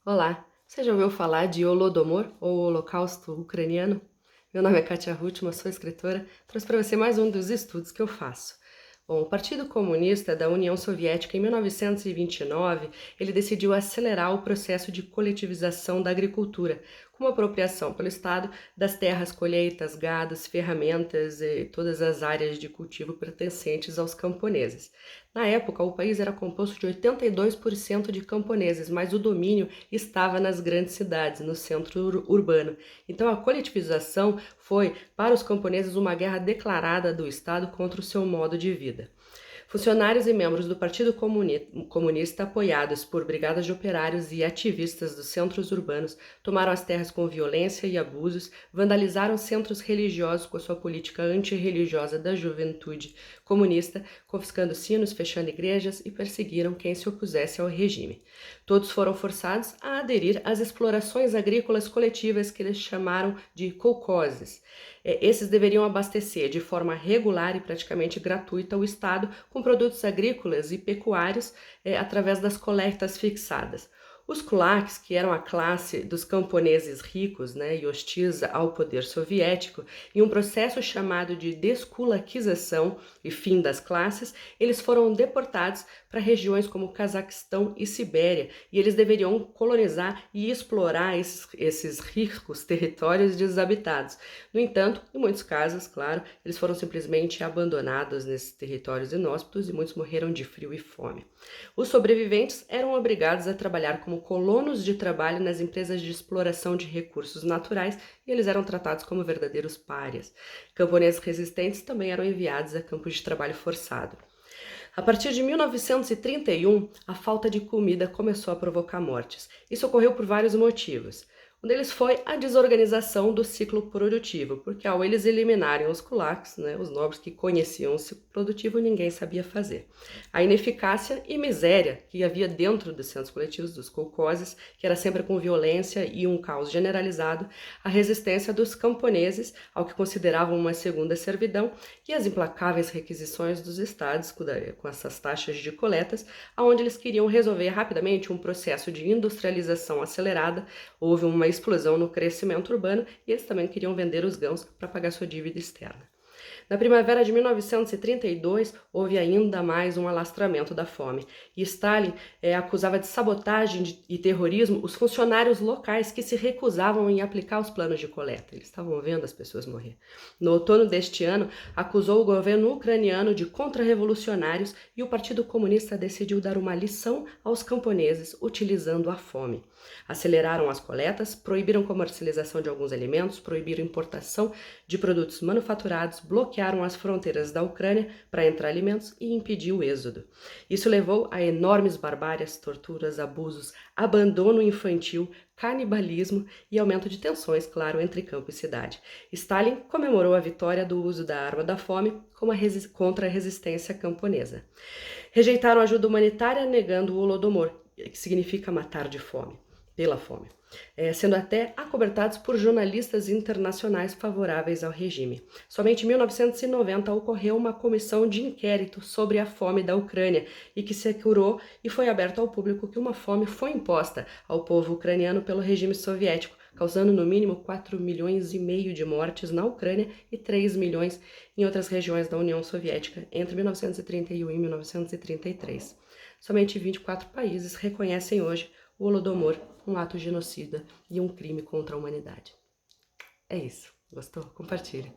Olá, você já ouviu falar de Holodomor ou Holocausto Ucraniano? Meu nome é Katia Ruttmann, sou escritora, trouxe para você mais um dos estudos que eu faço. Bom, o Partido Comunista da União Soviética, em 1929, ele decidiu acelerar o processo de coletivização da agricultura, com uma apropriação pelo Estado das terras, colheitas, gados, ferramentas e todas as áreas de cultivo pertencentes aos camponeses. Na época, o país era composto de 82% de camponeses, mas o domínio estava nas grandes cidades, no centro urbano. Então, a coletivização foi, para os camponeses, uma guerra declarada do Estado contra o seu modo de vida. Funcionários e membros do Partido Comunista, apoiados por brigadas de operários e ativistas dos centros urbanos, tomaram as terras com violência e abusos, vandalizaram centros religiosos com a sua política antirreligiosa da juventude comunista, confiscando sinos, fechando igrejas e perseguiram quem se opusesse ao regime. Todos foram forçados a aderir às explorações agrícolas coletivas que eles chamaram de kolkhozes. Esses deveriam abastecer de forma regular e praticamente gratuita o Estado com produtos agrícolas e pecuários através das coletas fixadas. Os kulaks, que eram a classe dos camponeses ricos, e hostis ao poder soviético, em um processo chamado de desculaquização e fim das classes, eles foram deportados para regiões como Cazaquistão e Sibéria, e eles deveriam colonizar e explorar esses ricos territórios desabitados. No entanto, em muitos casos, claro, eles foram simplesmente abandonados nesses territórios inóspitos e muitos morreram de frio e fome. Os sobreviventes eram obrigados a trabalhar como colonos de trabalho nas empresas de exploração de recursos naturais e eles eram tratados como verdadeiros párias. Camponeses resistentes também eram enviados a campos de trabalho forçado. A partir de 1931, a falta de comida começou a provocar mortes. Isso ocorreu por vários motivos. Um deles foi a desorganização do ciclo produtivo, porque ao eles eliminarem os kulaks, os nobres que conheciam o ciclo produtivo, ninguém sabia fazer. A ineficácia e miséria que havia dentro dos centros coletivos, dos kolkhozes, que era sempre com violência e um caos generalizado, a resistência dos camponeses ao que consideravam uma segunda servidão e as implacáveis requisições dos estados com essas taxas de coletas, onde eles queriam resolver rapidamente um processo de industrialização acelerada. Houve uma explosão no crescimento urbano e eles também queriam vender os grãos para pagar sua dívida externa. Na primavera de 1932, houve ainda mais um alastramento da fome, e Stalin acusava de sabotagem e terrorismo os funcionários locais que se recusavam em aplicar os planos de coleta. Eles estavam vendo as pessoas morrer. No outono deste ano, acusou o governo ucraniano de contra-revolucionários e o Partido Comunista decidiu dar uma lição aos camponeses utilizando a fome. Aceleraram as coletas, proibiram comercialização de alguns alimentos, proibiram importação de produtos manufaturados, bloquearam as fronteiras da Ucrânia para entrar alimentos e impediu o êxodo. Isso levou a enormes barbáries, torturas, abusos, abandono infantil, canibalismo e aumento de tensões, claro, entre campo e cidade. Stalin comemorou a vitória do uso da arma da fome contra a resistência camponesa. Rejeitaram ajuda humanitária, negando o Holodomor, que significa matar de fome, pela fome. Sendo até acobertados por jornalistas internacionais favoráveis ao regime. Somente em 1990 ocorreu uma comissão de inquérito sobre a fome da Ucrânia e que assegurou e foi aberto ao público que uma fome foi imposta ao povo ucraniano pelo regime soviético, causando no mínimo 4,5 milhões de mortes na Ucrânia e 3 milhões em outras regiões da União Soviética entre 1931 e 1933. Somente 24 países reconhecem hoje o Holodomor, um ato genocida e um crime contra a humanidade. É isso. Gostou? Compartilhe.